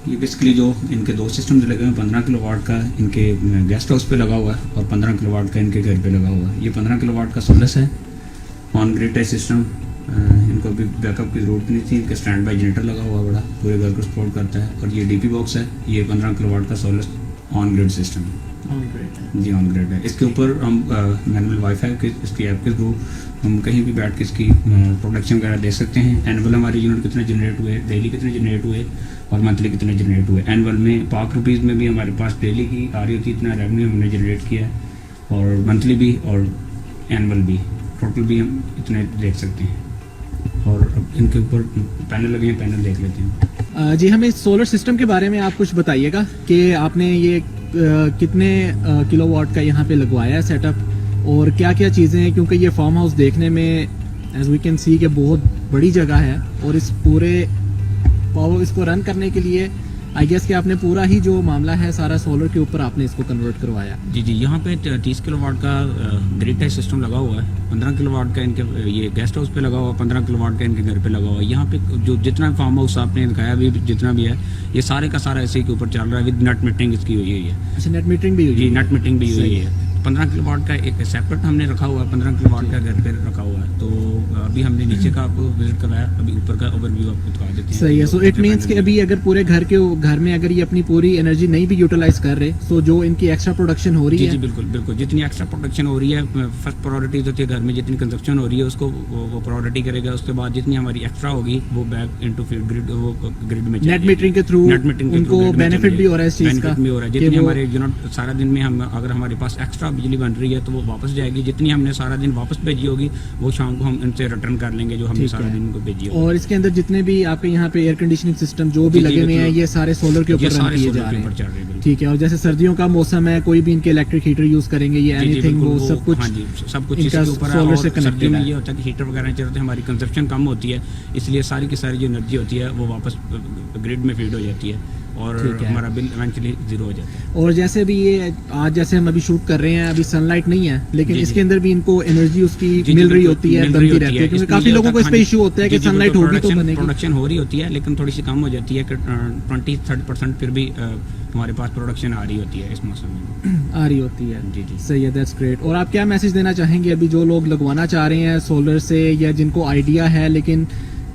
ये बेसिकली जो इनके दो सिस्टम जो लगे हुए हैं 15 किलोवाट का इनके गेस्ट हाउस पे लगा हुआ है और 15 किलोवाट का इनके घर पे लगा हुआ है। ये 15 किलोवाट का सोलस है, ऑन ग्रिड है सिस्टम। इनको अभी बैकअप की ज़रूरत नहीं थी, इनका स्टैंड बाई जनरेटर लगा हुआ बड़ा, पूरे घर को सपोर्ट करता है। और ये डीपी बॉक्स है, ये 15 किलोवाट का सोलस ऑन ग्रिड सिस्टम है। जी ऑन ग्रिड है। इसके ऊपर हम मैनुअल वाईफाई के इसकी ऐप के थ्रू हम कहीं भी बैठ के इसकी प्रोडक्शन वगैरह दे सकते हैं। एनुअल हमारे यूनिट कितने जनरेट हुए, डेली कितने जनरेट हुए और मंथली कितने जनरेट हुए। एनुअल में ₹5 में भी हमारे पास डेली की आ रही होती है, इतना रेवेन्यू हमने जनरेट किया है, और मंथली भी और एनुअल भी, टोटल भी हम इतने देख सकते हैं। और अब इनके ऊपर पैनल लगे हैं, पैनल देख लेते हैं। जी हमें सोलर सिस्टम के बारे में आप कुछ बताइएगा कि आपने ये कितने किलोवाट का यहाँ पे लगवाया है सेटअप और क्या क्या चीज़ें हैं, क्योंकि ये फार्म हाउस देखने में एज वी कैन सी कि बहुत बड़ी जगह है और इस पूरे पावर इसको रन करने के लिए आई गेस कि आपने पूरा ही जो मामला है सारा सोलर के ऊपर आपने इसको कन्वर्ट करवाया। जी जी, यहाँ पे 30 किलोवाट का ग्रिड टाइप सिस्टम लगा हुआ है, 15 किलोवाट का इनके ये गेस्ट हाउस पे लगा हुआ है, 15 किलोवाट का इनके घर पे लगा हुआ है। यहाँ पे जो जितना फार्म हाउस आपने दिखाया अभी जितना भी है, ये सारे का सारा ऐसे के ऊपर चल रहा है, विद नेट मीटरिंग इसकी हुई है। अच्छा, नेट मीटरिंग भी हुई? जी नेट मीटरिंग भी हुई है। 15 किलोवाट का एक सेपरेट हमने रखा हुआ है, 15 किलोवाट का घर पे रखा हुआ है। तो अभी हमने नीचे का आपको विजिट करवाया, अभी ऊपर का ओवरव्यू आपको दिखा देते हैं। सही है। सो इट मींस कि अभी अगर पूरे घर में अगर ये अपनी पूरी एनर्जी नहीं भी यूटिलाइज कर रहे, सो जो इनकी एक्स्ट्रा प्रोडक्शन हो रही है। जी बिल्कुल बिल्कुल, जितनी एक्स्ट्रा प्रोडक्शन हो रही है, फर्स्ट प्रायोरिटी होती है घर में, जितनी कंजप्शन हो रही है उसको वो प्रायोरिटी करेगा। उसके बाद जितनी हमारी एक्स्ट्रा होगी वो बैक इनटू फिर ग्रिड में नेट मीटरिंग के थ्रू उनको बेनिफिट भी हो रहा है इस चीज का, भी हो रहा है। जितनी हमारे यूनिट सारा दिन में हम अगर हमारे पास एक्स्ट्रा बिजली बन रही है तो वो वापस जाएगी, जितनी हमने सारा दिन वापस भेजी होगी वो शाम को हम इनसे रिटर्न कर लेंगे जो हमने सारा दिन को भेजी होगी। और इसके अंदर जितने भी आपके यहाँ पे एयर कंडीशनिंग सिस्टम जो भी लगे हुए हैं ये सारे सोलर के ऊपर रन किए जा रहे हैं। ठीक है। और जैसे सर्दियों का मौसम है, कोई भी इनके इलेक्ट्रिक हीटर यूज करेंगे, ये एनीथिंग वो सब कुछ इनका सोलर से कनेक्टेड है। ये होता है कि हीटर वगैरह चलते हैं, हमारी कंजप्शन कम होती है, इसलिए सारी की सारी जो एनर्जी होती है वो वापस ग्रिड में फीड हो जाती है और हमारा बिल इवेंचुअली जीरो हो जाता है। और जैसे भी ये आज जैसे हम अभी शूट कर रहे हैं, अभी सनलाइट नहीं है, लेकिन इसके अंदर भी इनको एनर्जी उसकी मिल रही होती है, बनती रहती है, क्योंकि काफी लोगों को इस पे इशू होता है कि सनलाइट होगी तो बनेगी। प्रोडक्शन हो रही होती है लेकिन थोड़ी सी कम हो जाती है, 20-30% फिर भी हमारे पास प्रोडक्शन आ रही होती है इस मौसम में आ रही होती है। जी जी, सही है, दैट्स ग्रेट। और आप क्या मैसेज देना चाहेंगे अभी जो लोग लगवाना चाह रहे हैं सोलर से, या जिनको आइडिया है लेकिन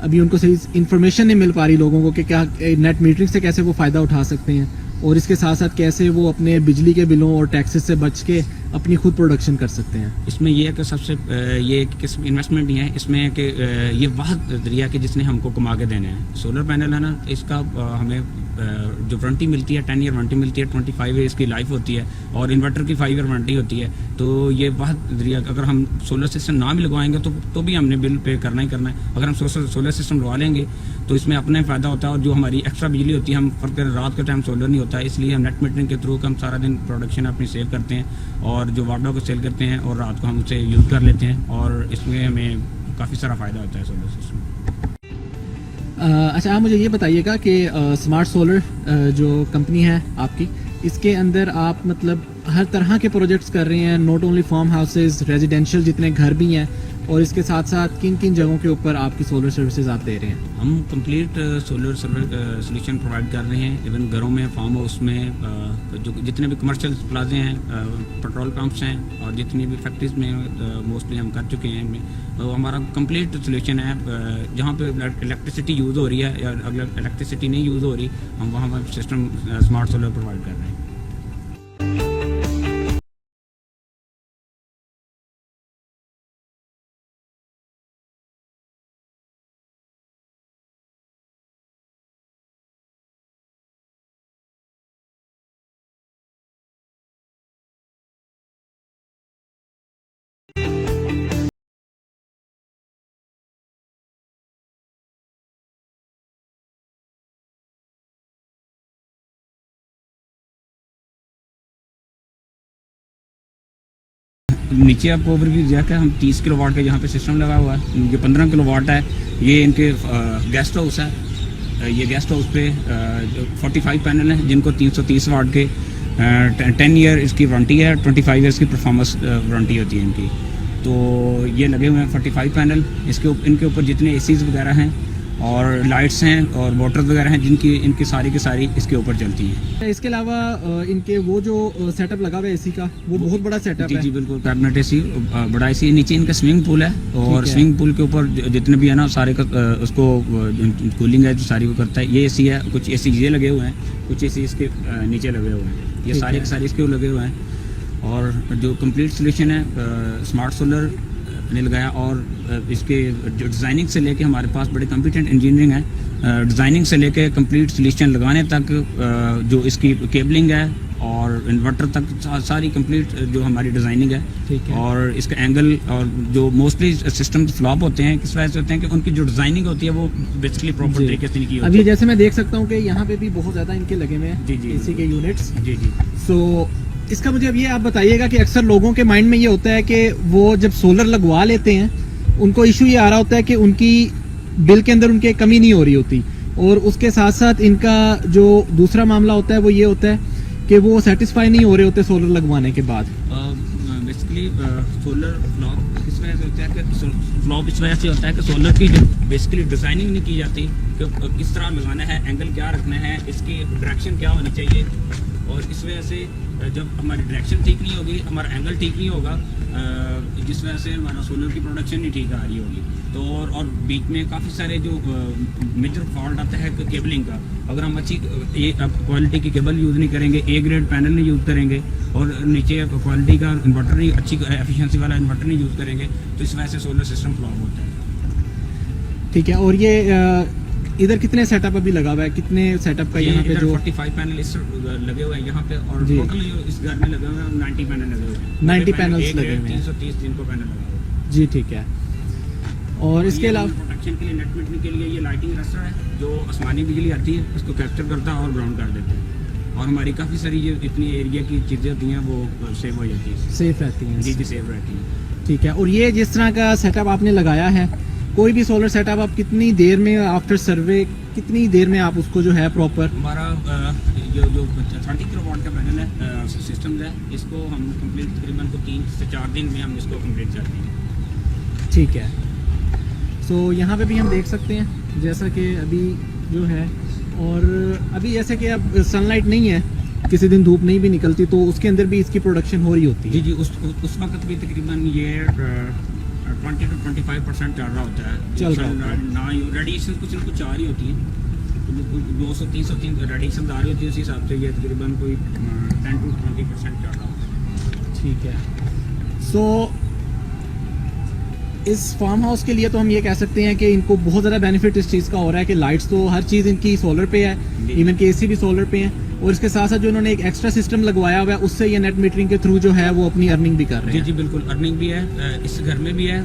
अभी उनको सही इन्फॉर्मेशन नहीं मिल पा रही लोगों को कि क्या नेट मीटरिंग से कैसे वो फ़ायदा उठा सकते हैं, और इसके साथ साथ कैसे वो अपने बिजली के बिलों और टैक्सेस से बच के अपनी खुद प्रोडक्शन कर सकते हैं? इसमें यह है कि सबसे ये किस्म इन्वेस्टमेंट नहीं है इसमें कि ये वह जरिया कि जिसने हमको कमा के देना है। सोलर पैनल है ना, इसका हमें जो वारंटी मिलती है 10 ईयर वारंटी मिलती है, 25 ईयर इसकी लाइफ होती है, और इन्वर्टर की 5 ईयर वारंटी होती है। तो ये वह जरिया, अगर हम सोलर सिस्टम ना भी लगवाएंगे तो भी हमने बिल पे करना ही करना है। अगर हम सोलर सिस्टम लगवा लेंगे तो इसमें अपना फ़ायदा होता है, और जो हमारी एक्स्ट्रा बिजली होती है, हम फर्क रात के टाइम सोलर नहीं होता है, इसलिए हम नेट मीटरिंग के थ्रू हम सारा दिन प्रोडक्शन अपनी सेल करते हैं और जो वार्डों को सेल करते हैं और रात को हम उसे यूज़ कर लेते हैं, और इसमें हमें काफ़ी सारा फ़ायदा होता है सोलर सिस्टम। अच्छा, आप मुझे ये बताइएगा कि स्मार्ट सोलर जो कंपनी है आपकी, इसके अंदर आप मतलब हर तरह के प्रोजेक्ट्स कर रहे हैं, not only farm houses, residential जितने घर भी हैं, और इसके साथ साथ किन किन जगहों के ऊपर आपकी सोलर सर्विसेज आप दे रहे हैं? हम कंप्लीट सोलर सोल्यूशन प्रोवाइड कर रहे हैं, इवन घरों में, फार्म हाउस में, जो जितने भी कमर्शियल प्लाजे हैं, पेट्रोल पंप्स हैं, और जितनी भी फैक्ट्रीज में मोस्टली हम कर चुके हैं इनमें। तो हमारा कंप्लीट सोल्यूशन है, जहाँ पे इलेक्ट्रिसिटी यूज़ हो रही है या अगर इलेक्ट्रिसिटी नहीं यूज़ हो रही, हम वहाँ सिस्टम स्मार्ट सोलर प्रोवाइड कर रहे हैं। नीचे आपको ओवरव्यू दिया कि हम 30 किलोवाट का यहाँ पे सिस्टम लगा हुआ है, ये 15 किलोवाट है, ये इनके गेस्ट हाउस है। ये गेस्ट हाउस पे 45 पैनल हैं जिनको 330 वाट के 10 ईयर इसकी वारंटी है, 25 ईयर्स की परफॉर्मेंस वारंटी होती है इनकी। तो ये लगे हुए हैं 45 पैनल। इनके ऊपर जितने एसीज़ वगैरह हैं और लाइट्स हैं और मोटर्स वगैरह हैं जिनकी इनकी सारी की सारी इसके ऊपर चलती हैं। इसके अलावा इनके वो जो सेटअप लगा हुआ है एसी का, वो बहुत बड़ा सेटअप जी है। जी बिल्कुल, कैबिनेट एसी बड़ा एसी, नीचे इनका स्विमिंग पूल है और ठीक है। स्विमिंग पूल के ऊपर जितने भी है ना सारे का उसको कूलिंग है जो सारी वो करता है। ये एसी है, कुछ एसी ये लगे हुए हैं, कुछ एसी इसके नीचे लगे हुए हैं, ये ठीक सारे है। के सारे इसके लगे हुए हैं। और जो कंप्लीट सोल्यूशन है स्मार्ट सोलर ने लगाया और इसके जो डिज़ाइनिंग से लेके हमारे पास बड़े कॉम्पिटेंट इंजीनियरिंग है, डिज़ाइनिंग से लेके कंप्लीट सोल्यूशन लगाने तक जो इसकी केबलिंग है और इन्वर्टर तक सारी कंप्लीट जो हमारी डिज़ाइनिंग है। ठीक है। और इसका एंगल और जो मोस्टली सिस्टम फ्लॉप होते हैं किस वजह से होते हैं कि उनकी जो डिज़ाइनिंग होती है वो बेसिकली प्रॉपर जी। तरीके से नहीं की होती। अभी जैसे मैं देख सकता हूँ कि यहाँ पे भी बहुत ज़्यादा इनके लगे हुए हैं जी, जी। एसी के यूनिट्स। जी जी सो इसका मुझे अब ये आप बताइएगा कि अक्सर लोगों के माइंड में ये होता है कि वो जब सोलर लगवा लेते हैं उनको इशू ये आ रहा होता है कि उनकी बिल के अंदर उनके कमी नहीं हो रही होती, और उसके साथ साथ इनका जो दूसरा मामला होता है वो ये होता है कि वो सेटिस्फाई नहीं हो रहे होते सोलर लगवाने के बाद। बेसिकली सोलर फ्लॉप किस वजह से होता है कि फ्लॉप इस वजह से होता है कि सोलर की जो बेसिकली डिज़ाइनिंग नहीं की जाती कि किस तरह लगाना है, एंगल क्या रखना है, इसकी डायरेक्शन क्या होनी चाहिए। और इस वजह से जब हमारी डायरेक्शन ठीक नहीं होगी, हमारा एंगल ठीक नहीं होगा, जिस वजह से हमारा सोलर की प्रोडक्शन नहीं ठीक आ रही होगी। तो और बीच में काफ़ी सारे जो मेजर फॉल्ट आता है केबलिंग का, अगर हम अच्छी क्वालिटी की केबल यूज़ नहीं करेंगे, ए ग्रेड पैनल नहीं यूज़ करेंगे और नीचे क्वालिटी का इन्वर्टर नहीं, अच्छी एफिशिएंसी वाला इन्वर्टर नहीं यूज़ करेंगे, तो इस वजह से सोलर सिस्टम फ्लॉप होता है। ठीक है। और ये इधर कितने सेटअप अभी लगा हुआ है, कितने सेटअप का यहाँ पे जो 45 पैनल इस लगे हुए हैं यहाँ पे, और जी। टोटल इस घर में लगे हुए हैं 90 पैनल लगे हुए हैं। 90 पैनल्स लगे हुए हैं। 330 जिनको पैनल लगा हुआ है। जी ठीक है। और इसके अलावा प्रोटेक्शन के लिए, नेट मीटरिंग के लिए ये लाइटिंग रस्टर है जो आसमानी बिजली आती है उसको कैप्चर करता है और ग्राउंड कर देता है। और हमारी काफ़ी सारी जो इतनी एरिया की चीज़ें होती हैं वो सेव हो जाती है। सेफ रहती हैं। जी जी सेव रहती है। ठीक है। और ये जिस तरह का सेटअप आपने लगाया है, कोई भी सोलर सेटअप आप कितनी देर में आफ्टर सर्वे कितनी देर में आप उसको जो है प्रॉपर हमारा जो 30 किलोवाट का पैनल है सिस्टम है, इसको हम कंप्लीट तकरीबन 3 से 4 दिन में हम इसको कंप्लीट करते हैं। ठीक है। सो यहाँ पे भी हम देख सकते हैं जैसा कि अभी जो है, और अभी जैसे कि अब सनलाइट नहीं है, किसी दिन धूप नहीं भी निकलती, तो उसके अंदर भी इसकी प्रोडक्शन हो रही होती है। जी जी उस वक्त भी तकरीबन ये 20 to 25% चल रहा होता है। चल रहा होता है। ना रेडिएशन कुछ ना कुछ आ रही होती है, 200-300 रेडिएशन आ रही होती है, उस हिसाब से ये तकरीबन कोई 10 to 20% चल रहा होता है। ठीक है। सो इस फार्म हाउस के लिए तो हम ये कह सकते हैं कि इनको बहुत ज़्यादा बेनिफिट इस चीज़ का हो रहा है कि लाइट्स तो हर चीज़ इनकी सोलर पे है, इवन कि एसी भी सोलर पे हैं, और इसके साथ साथ जो उन्होंने एक एक्स्ट्रा सिस्टम लगवाया हुआ है उससे ये नेट मीटरिंग के थ्रू जो है वो अपनी अर्निंग भी कर रहे जी हैं। जी बिल्कुल, अर्निंग भी है, इस घर में भी है।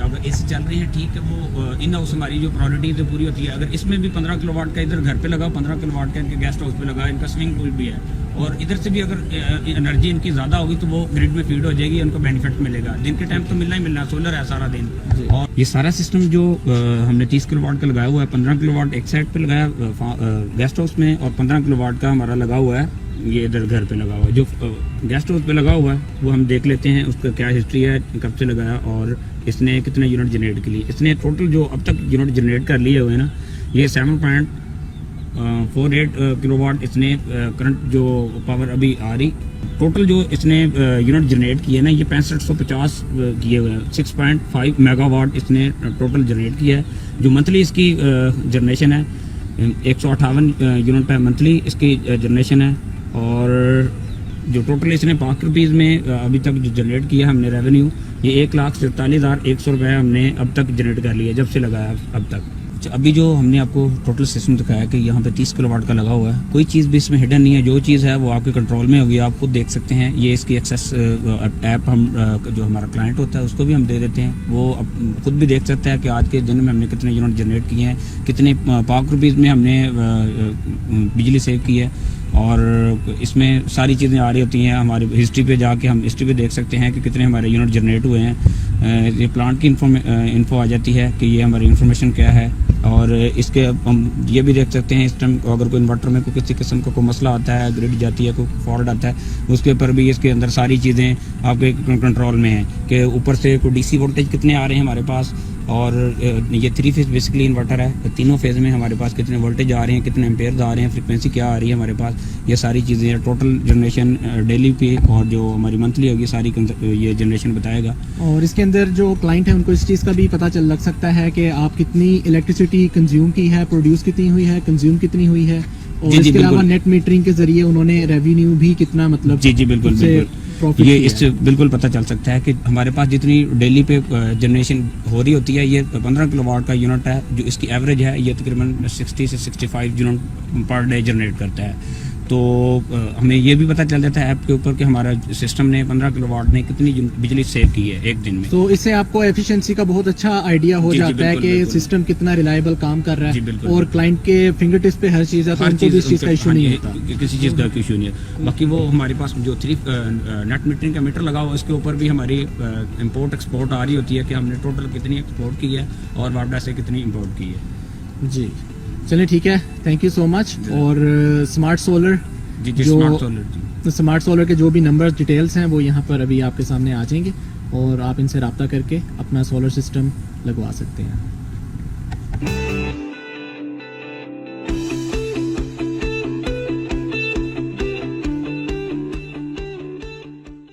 अगर एसी चल रही है ठीक है, वो इन हाउस हमारी जो प्रायोरिटी है पूरी होती है। अगर इसमें भी 15 किलोवाट का इधर घर पे लगा, 15 किलोवाट का इनके गेस्ट हाउस पे लगा, इनका स्विमिंग पूल भी है, और इधर से भी अगर एनर्जी इनकी ज़्यादा होगी तो वो ग्रिड में फीड हो जाएगी, उनको बेनिफिट मिलेगा। दिन के टाइम तो मिलना ही मिलना, सोलर है सारा दिन। और ये सारा सिस्टम जो हमने 30 किलोवाट का लगाया हुआ है, 15 किलोवाट एक साइड पे लगाया गेस्ट हाउस में, और 15 किलोवाट का हमारा लगा हुआ है ये इधर घर पे लगा हुआ है। जो गेस्ट हाउस पे लगा हुआ है वो हम देख लेते हैं उसका क्या हिस्ट्री है, कब से लगाया और इसने कितने यूनिट जनरेट के लिए। इसने टोटल जो अब तक यूनिट जनरेट कर लिए हुए हैं ना, ये 7.48 किलोवाट इसने करंट जो पावर अभी आ रही, टोटल जो इसने यूनिट जनरेट किए ना, ये 6550 किए हुए हैं। 6.5 मेगावाट इसने टोटल जनरेट किया है। जो मंथली इसकी जनरेशन है 158 यूनिट पर मंथली इसकी जनरेशन है। और जो टोटल इसने ₹5 में अभी तक जो जनरेट किया हमने रेवेन्यू, ये 1,47,100 रुपये हमने अब तक जनरेट कर लिया जब से लगाया अब तक। अभी जो हमने आपको टोटल सिस्टम दिखाया कि यहाँ पे 30 किलोवाट का लगा हुआ है, कोई चीज़ भी इसमें हिडन नहीं है, जो चीज़ है वो आपके कंट्रोल में होगी, आप खुद देख सकते हैं। ये इसकी एक्सेस ऐप हम जो हमारा क्लाइंट होता है उसको भी हम दे देते हैं, वो खुद भी देख सकता है कि आज के दिन में हमने कितने यूनिट जनरेट किए हैं, कितने ₹5 में हमने बिजली सेव की है। और इसमें सारी चीज़ें आ रही होती हैं, हमारी हिस्ट्री पे जाके हम हिस्ट्री पे देख सकते हैं कि कितने हमारे यूनिट जनरेट हुए हैं। ये प्लांट की इन्फो आ जाती है कि ये हमारी इन्फॉर्मेशन क्या है। और इसके हम ये भी देख सकते हैं इस टाइम अगर कोई इन्वर्टर में कोई किसी किस्म का कोई मसला आता है, ग्रिड जाती है, कोई फॉल्ट आता है, उसके ऊपर भी इसके अंदर सारी चीज़ें आपके कंट्रोल में हैं कि ऊपर से कोई डीसी वोल्टेज कितने आ रहे हैं हमारे पास, और ये 3 फेज बेसिकली इन्वर्टर है। तीनों फेज में हमारे पास कितने वोल्टेज आ रहे हैं, कितने एम्पेयर आ रहे हैं, फ्रीक्वेंसी क्या आ रही है हमारे पास, ये सारी चीज़ें टोटल जनरेशन डेली पे और जो हमारी मंथली होगी सारी ये जनरेशन बताएगा। और इसके अंदर जो क्लाइंट है उनको इस चीज़ का भी पता लग सकता है कि आप कितनी इलेक्ट्रिसिटी कंज्यूम की है, प्रोड्यूस कितनी हुई है, कंज्यूम कितनी हुई है, और जी, जी, इसके अलावा बिल्कुल। नेट मीटरिंग के जरिए उन्होंने रेवेन्यू भी कितना मतलब जी जी बिल्कुल उससे बिल्कुल profit ये किया इससे बिल्कुल पता चल सकता है कि हमारे पास जितनी डेली पे जनरेशन हो रही होती है, ये 15 किलोवाट का यूनिट है, जो इसकी एवरेज है ये तकरीबन 60 से 65 यूनिट पर डे जनरेट करता है। तो हमें ये भी पता चल जाता है ऐप के ऊपर कि हमारा सिस्टम ने 15 किलोवाट ने कितनी बिजली सेव की है एक दिन में। तो इससे आपको एफिशिएंसी का बहुत अच्छा आइडिया हो जी, जी, जाता है बिल्कुल, कि बिल्कुल। सिस्टम कितना रिलायबल काम कर रहा जी, है, बिल्कुल, और बिल्कुल। क्लाइंट के फिंगर टिप्स पे हर चीज़ है, तो हर उनको भी इस चीज़ का उनके- इशू हाँ नहीं जी, होता। किसी चीज़ का इशू नहीं है। बाकी वो हमारे पास जो 3 नेट मीटरिंग का मीटर लगा हुआ है उसके ऊपर भी हमारी इंपोर्ट एक्सपोर्ट आ रही होती है कि हमने टोटल कितनी एक्सपोर्ट की है और वापडा से कितनी इंपोर्ट की है। जी चलिए ठीक है, थैंक यू सो मच। और स्मार्ट सोलर जी जी जो स्मार्ट सोलर जी। स्मार्ट सोलर के जो भी नंबर डिटेल्स हैं वो यहाँ पर अभी आपके सामने आ जाएंगे, और आप इनसे रब्ता करके अपना सोलर सिस्टम लगवा सकते हैं।